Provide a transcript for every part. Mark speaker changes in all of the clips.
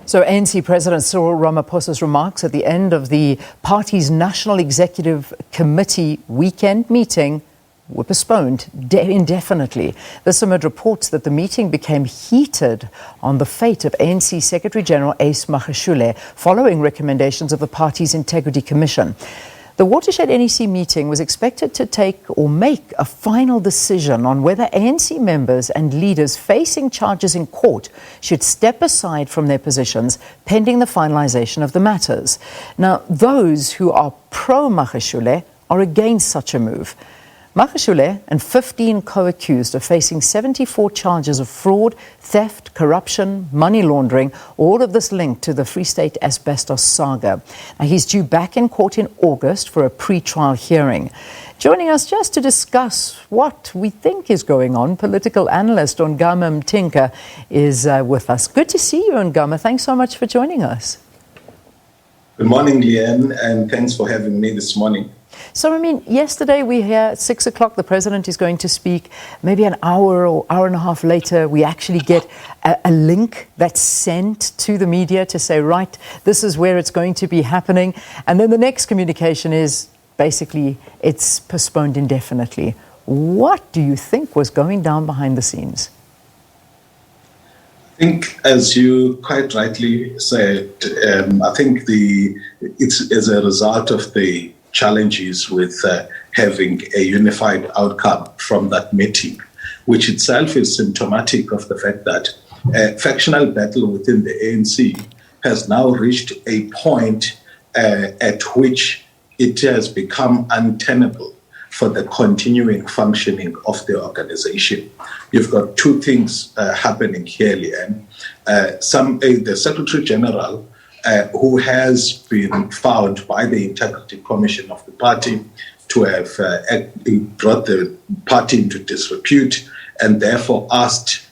Speaker 1: So ANC President Cyril Ramaphosa's remarks at the end of the party's National Executive Committee weekend meeting were postponed indefinitely. The Summit reports that the meeting became heated on the fate of ANC Secretary-General Ace Magashule following recommendations of the party's Integrity Commission. The Watershed NEC meeting was expected to take or make a final decision on whether ANC members and leaders facing charges in court should step aside from their positions pending the finalization of the matters. Now, those who are pro-Magashule are against such a move. Magashule and 15 co-accused are facing 74 charges of fraud, theft, corruption, money laundering, all of this linked to the Free State asbestos saga. Now, he's due back in court in August for a pre-trial hearing. Joining us just to discuss what we think is going on, political analyst Ongama Mtinka is with us. Good to see you, Ongama. Thanks so much for joining us.
Speaker 2: Good morning, Leanne, and thanks for having me this morning.
Speaker 1: So, yesterday we hear at 6 o'clock the president is going to speak. Maybe an hour or hour and a half later, we actually get a link that's sent to the media to say, right, this is where it's going to be happening. And then the next communication is basically it's postponed indefinitely. What do you think was going down behind the scenes?
Speaker 2: I think, as you quite rightly said, I think it's as a result of the challenges with having a unified outcome from that meeting, which itself is symptomatic of the fact that a factional battle within the ANC has now reached a point at which it has become untenable for the continuing functioning of the organization. You've got two things happening here, Leanne. The Secretary General, who has been found by the Integrity Commission of the party to have brought the party into disrepute and therefore asked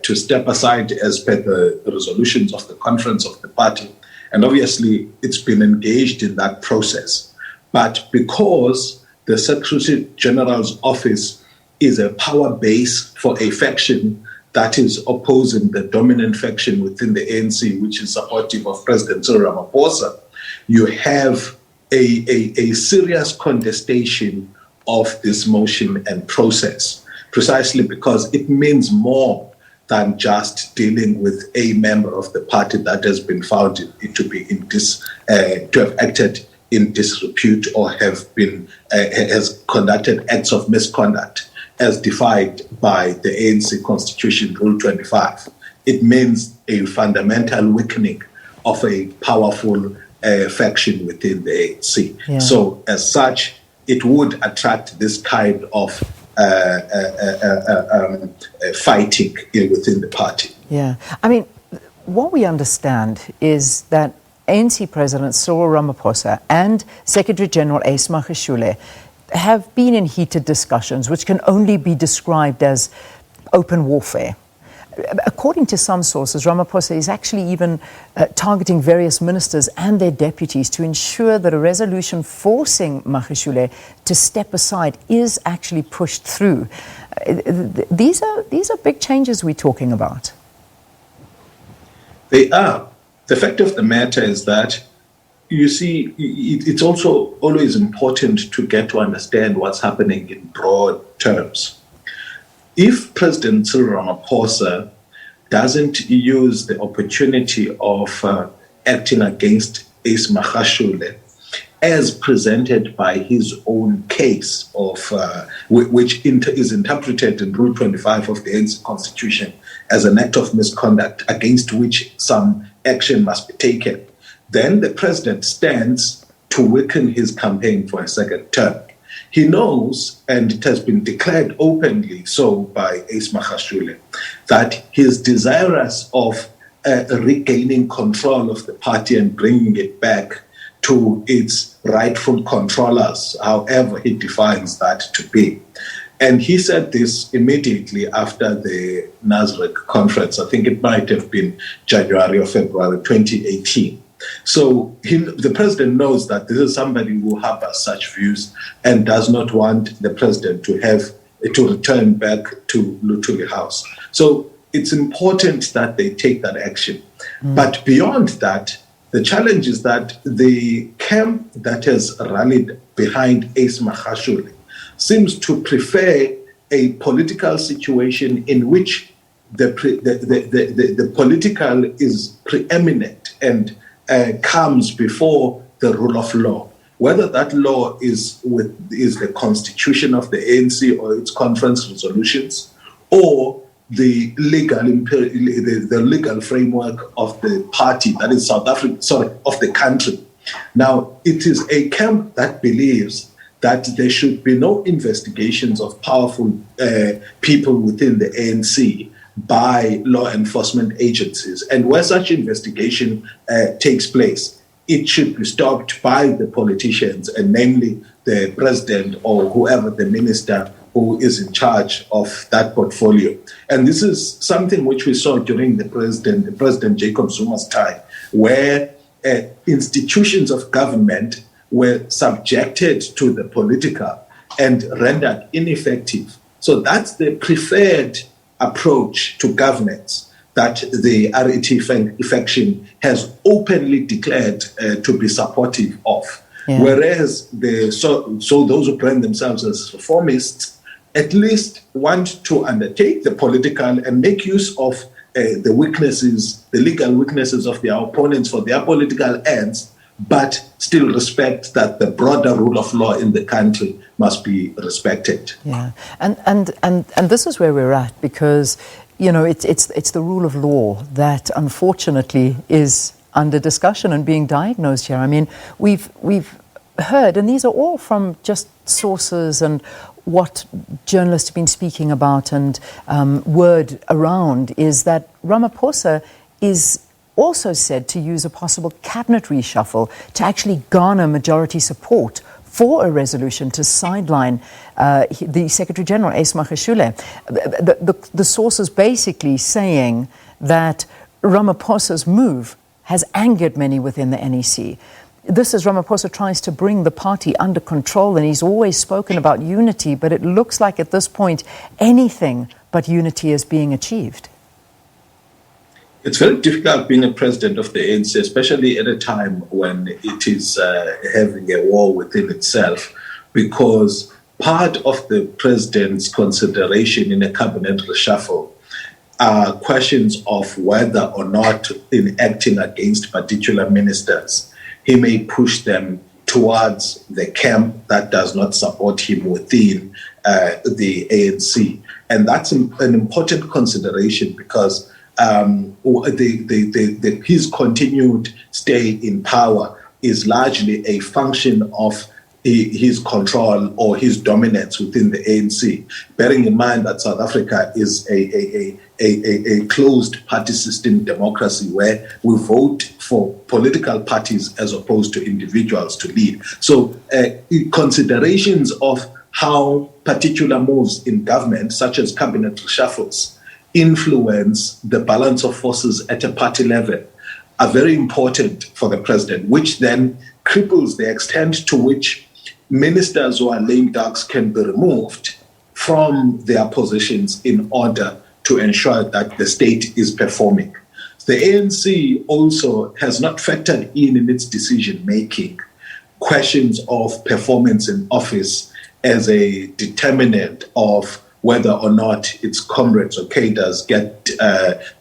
Speaker 2: to step aside as per the resolutions of the conference of the party. And obviously, it's been engaged in that process. But because the Secretary General's office is a power base for a faction that is opposing the dominant faction within the ANC, which is supportive of President Cyril Ramaphosa, you have a serious contestation of this motion and process, precisely because it means more than just dealing with a member of the party that has been found to have acted in disrepute or has conducted acts of misconduct, as defined by the ANC Constitution, Rule 25. It means a fundamental weakening of a powerful faction within the ANC. Yeah. So, as such, it would attract this kind of fighting within the party.
Speaker 1: Yeah. What we understand is that ANC President Cyril Ramaphosa and Secretary-General Ace Magashule have been in heated discussions, which can only be described as open warfare. According to some sources, Ramaphosa is actually even targeting various ministers and their deputies to ensure that a resolution forcing Magashule to step aside is actually pushed through. These are big changes we're talking about.
Speaker 2: They are. The fact of the matter is that, you see, it's also always important to get to understand what's happening in broad terms. If President Cyril Ramaphosa doesn't use the opportunity of acting against Ace Magashule as presented by his own case, which is interpreted in Rule 25 of the ANC Constitution as an act of misconduct against which some action must be taken, then the president stands to weaken his campaign for a second term. He knows, and it has been declared openly so by Ace Magashule, that he is desirous of regaining control of the party and bringing it back to its rightful controllers, however he defines that to be. And he said this immediately after the NASREC conference. I think it might have been January or February 2018. So the president knows that this is somebody who harbors such views and does not want the president to return back to Luthuli House. So it's important that they take that action. But beyond that, the challenge is that the camp that has rallied behind Ace Magashule seems to prefer a political situation in which the political is preeminent and comes before the rule of law. Whether that law is the constitution of the ANC or its conference resolutions, or the legal framework of the party, that is South Africa, of the country. Now, it is a camp that believes that there should be no investigations of powerful people within the ANC by law enforcement agencies. And where such investigation takes place, it should be stopped by the politicians, and namely the president or whoever the minister who is in charge of that portfolio. And this is something which we saw during the President Jacob Zuma's time, where institutions of government were subjected to the political and rendered ineffective. So that's the preferred approach to governance that the RET faction has openly declared to be supportive of. Yeah. Whereas those who brand themselves as reformists at least want to undertake the political and make use of the weaknesses, the legal weaknesses of their opponents for their political ends, but still respect that the broader rule of law in the country must be respected.
Speaker 1: Yeah, and this is where we're at, because it's the rule of law that unfortunately is under discussion and being diagnosed here. I mean, we've heard, and these are all from just sources and what journalists have been speaking about, and word around is that Ramaphosa is also said to use a possible cabinet reshuffle to actually garner majority support for a resolution to sideline the Secretary General, Ace Magashule. The sources basically saying that Ramaphosa's move has angered many within the NEC. This is Ramaphosa tries to bring the party under control, and he's always spoken about unity, but it looks like at this point anything but unity is being achieved.
Speaker 2: It's very difficult being a president of the ANC, especially at a time when it is having a war within itself, because part of the president's consideration in a cabinet reshuffle are questions of whether or not, in acting against particular ministers, he may push them towards the camp that does not support him within the ANC. And that's an important consideration, because his continued stay in power is largely a function of his control or his dominance within the ANC, bearing in mind that South Africa is a closed party system democracy where we vote for political parties as opposed to individuals to lead. So considerations of how particular moves in government, such as cabinet reshuffles, influence the balance of forces at a party level are very important for the president, which then cripples the extent to which ministers who are lame ducks can be removed from their positions in order to ensure that the state is performing. The ANC also has not factored in its decision-making questions of performance in office as a determinant of whether or not its comrades or cadres get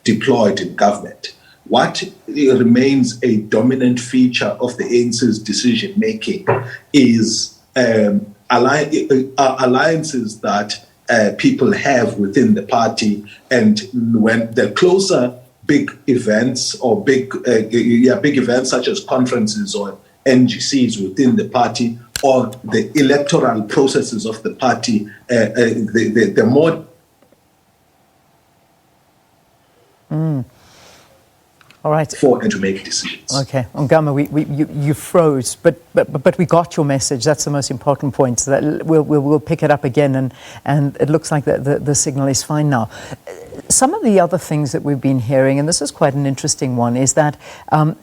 Speaker 2: deployed in government. What remains a dominant feature of the ANC's decision-making is alliances that people have within the party, and when the closer big events or big events such as conferences or NGCs within the party, or the electoral processes of the party, the more.
Speaker 1: All right.
Speaker 2: For and to make decisions.
Speaker 1: Okay, Ongama, you froze, but we got your message. That's the most important point. So that we'll pick it up again, and it looks like the signal is fine now. Some of the other things that we've been hearing, and this is quite an interesting one, is that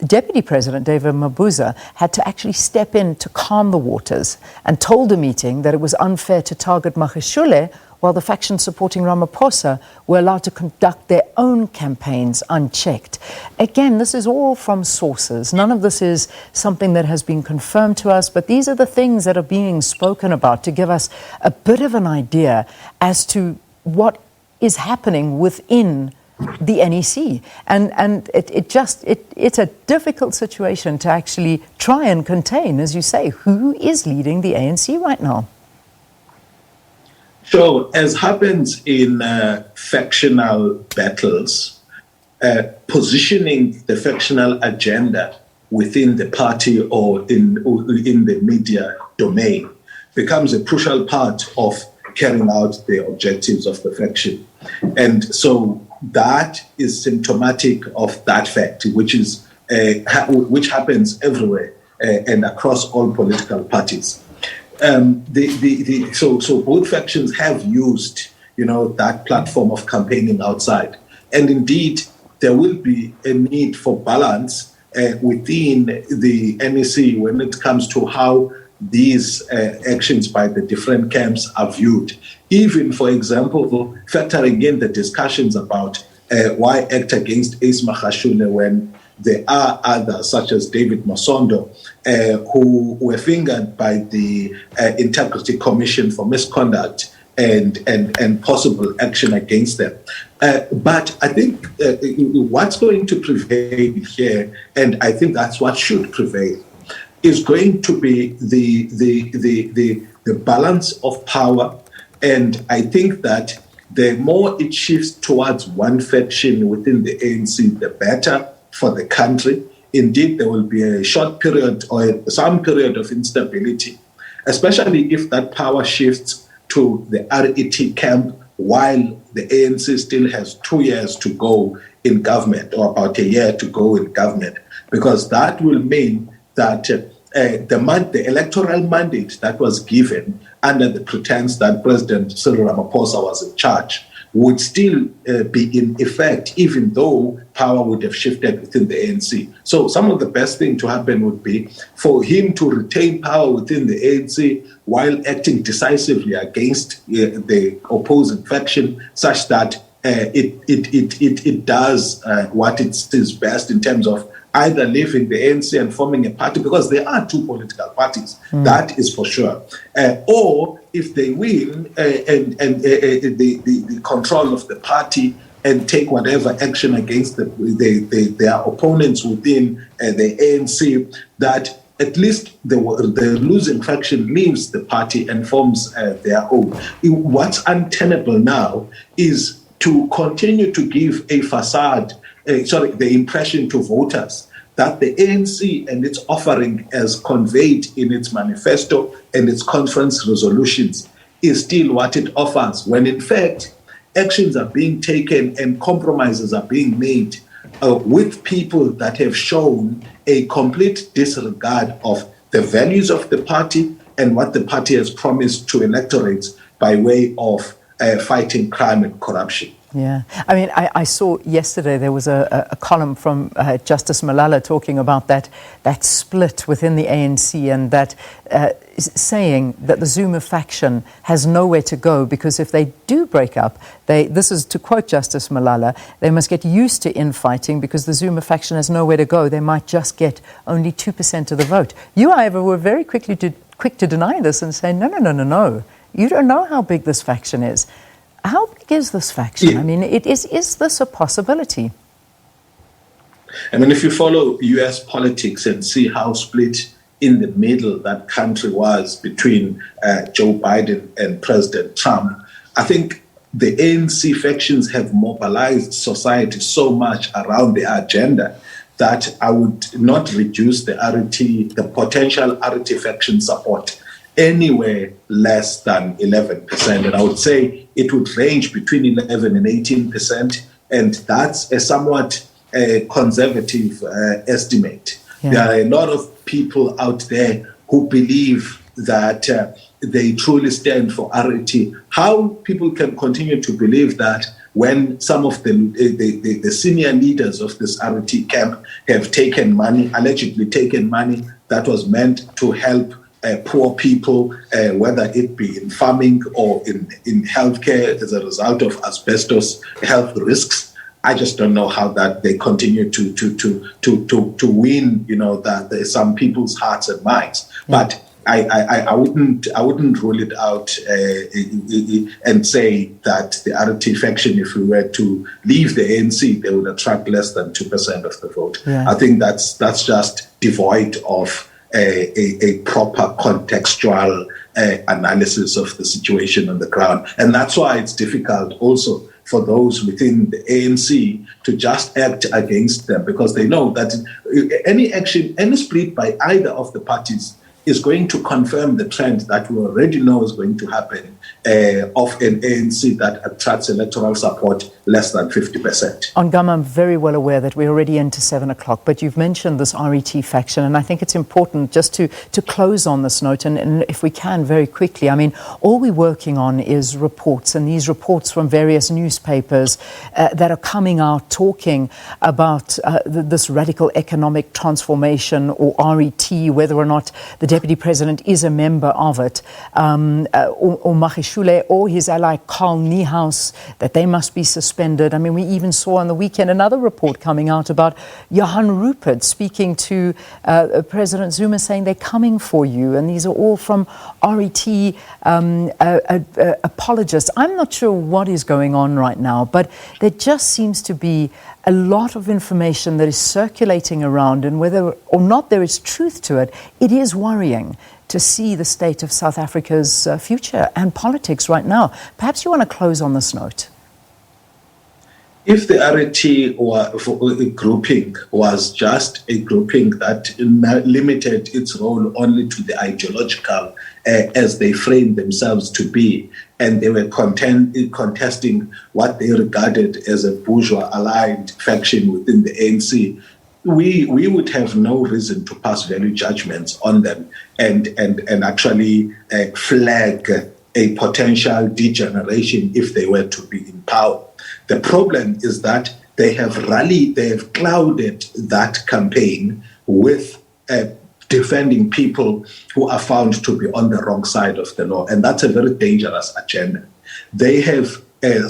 Speaker 1: Deputy President David Mabuza had to actually step in to calm the waters and told a meeting that it was unfair to target Magashule while the factions supporting Ramaphosa were allowed to conduct their own campaigns unchecked. Again, this is all from sources. None of this is something that has been confirmed to us, but these are the things that are being spoken about to give us a bit of an idea as to what is happening within the NEC. And it's a difficult situation to actually try and contain, as you say. Who is leading the ANC right now?
Speaker 2: So, as happens in factional battles, positioning the factional agenda within the party or in the media domain becomes a crucial part of carrying out the objectives of the faction. And so that is symptomatic of that fact, which happens everywhere and across all political parties. So both factions have used, that platform of campaigning outside, and indeed there will be a need for balance within the NEC when it comes to how these actions by the different camps are viewed. Even, for example, factoring in the discussions about why act against Ace Magashule when there are others, such as David Masondo, who were fingered by the Integrity Commission for misconduct and possible action against them. But I think what's going to prevail here, and I think that's what should prevail, is going to be the balance of power. And I think that the more it shifts towards one faction within the ANC, the better for the country. Indeed, there will be a short period or some period of instability, especially if that power shifts to the RET camp while the ANC still has 2 years to go in government, or about a year to go in government, because that will mean that the electoral mandate that was given under the pretense that President Cyril Ramaphosa was in charge would still be in effect, even though power would have shifted within the ANC. So some of the best thing to happen would be for him to retain power within the ANC while acting decisively against the opposing faction, such that it does what it is best in terms of either leaving the ANC and forming a party, because there are two political parties, that is for sure. Or if they win the control of the party and take whatever action against their opponents within the ANC, that at least the losing faction leaves the party and forms their own. What's untenable now is to continue to give a facade, the impression to voters that the ANC and its offering as conveyed in its manifesto and its conference resolutions is still what it offers, when in fact actions are being taken and compromises are being made with people that have shown a complete disregard of the values of the party and what the party has promised to electorates by way of fighting crime and corruption.
Speaker 1: Yeah. I mean, I saw yesterday there was a column from Justice Malala talking about that split within the ANC, and that saying that the Zuma faction has nowhere to go, because if they do break up, this is to quote Justice Malala, they must get used to infighting because the Zuma faction has nowhere to go. They might just get only 2% of the vote. You, however, were very quick to deny this and say, no. You don't know how big this faction is. How big is this faction? Yeah. I mean, is this a possibility?
Speaker 2: I mean, if you follow US politics and see how split in the middle that country was between Joe Biden and President Trump, I think the ANC factions have mobilized society so much around their agenda that I would not reduce the potential RET faction support anywhere less than 11%. And I would say it would range between 11 and 18%. And that's a somewhat conservative estimate. Yeah. There are a lot of people out there who believe that they truly stand for RET. How people can continue to believe that when some of the senior leaders of this RT camp have taken money, allegedly taken money that was meant to help poor people, whether it be in farming or in healthcare as a result of asbestos health risks. I just don't know how that they continue to win, some people's hearts and minds. But I wouldn't rule it out and say that the RT faction, if we were to leave the ANC, they would attract less than 2% of the vote.
Speaker 1: Yeah.
Speaker 2: I think that's just devoid of a proper contextual analysis of the situation on the ground, and that's why it's difficult also for those within the ANC to just act against them, because they know that any action, any split by either of the parties is going to confirm the trend that we already know is going to happen of an ANC that attracts electoral support less than 50%.
Speaker 1: Ongama, I'm very well aware that we're already into 7 o'clock, but you've mentioned this RET faction, and I think it's important just to close on this note, and if we can very quickly. I mean, all we're working on is reports, and these reports from various newspapers that are coming out talking about this radical economic transformation, or RET, whether or not the Deputy President is a member of it, or Magashule or his ally Carl Niehaus, that they must be suspended. I mean, we even saw on the weekend another report coming out about Johan Rupert speaking to President Zuma, saying they're coming for you. And these are all from RET apologists. I'm not sure what is going on right now, but there just seems to be a lot of information that is circulating around, and whether or not there is truth to it, it is worrying to see the state of South Africa's future and politics right now. Perhaps you want to close on this note.
Speaker 2: If the RET grouping was just a grouping that limited its role only to the ideological, as they framed themselves to be, and they were contesting what they regarded as a bourgeois-aligned faction within the ANC, we would have no reason to pass value judgments on them and actually flag a potential degeneration if they were to be in power. The problem is that they have clouded that campaign with defending people who are found to be on the wrong side of the law, and that's a very dangerous agenda. They have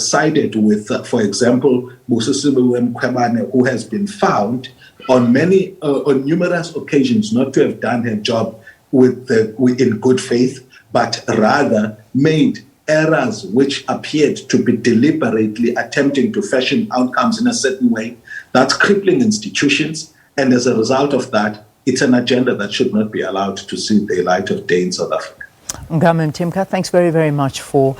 Speaker 2: sided with, for example, Busisiwe Mkhwebane, who has been found on numerous occasions not to have done her job in good faith, but rather made errors which appeared to be deliberately attempting to fashion outcomes in a certain way. That's crippling institutions, and as a result of that, it's an agenda that should not be allowed to see the light of day in South Africa.
Speaker 1: Ongama Mtimka, thanks very, very much for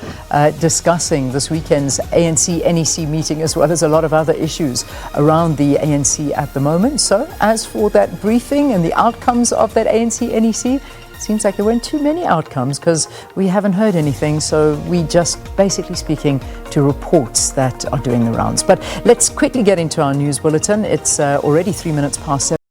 Speaker 1: discussing this weekend's ANC-NEC meeting, as well as a lot of other issues around the ANC at the moment. So, as for that briefing and the outcomes of that ANC-NEC, seems like there weren't too many outcomes because we haven't heard anything. So we just basically speaking to reports that are doing the rounds. But let's quickly get into our news bulletin. It's already 3 minutes past 7.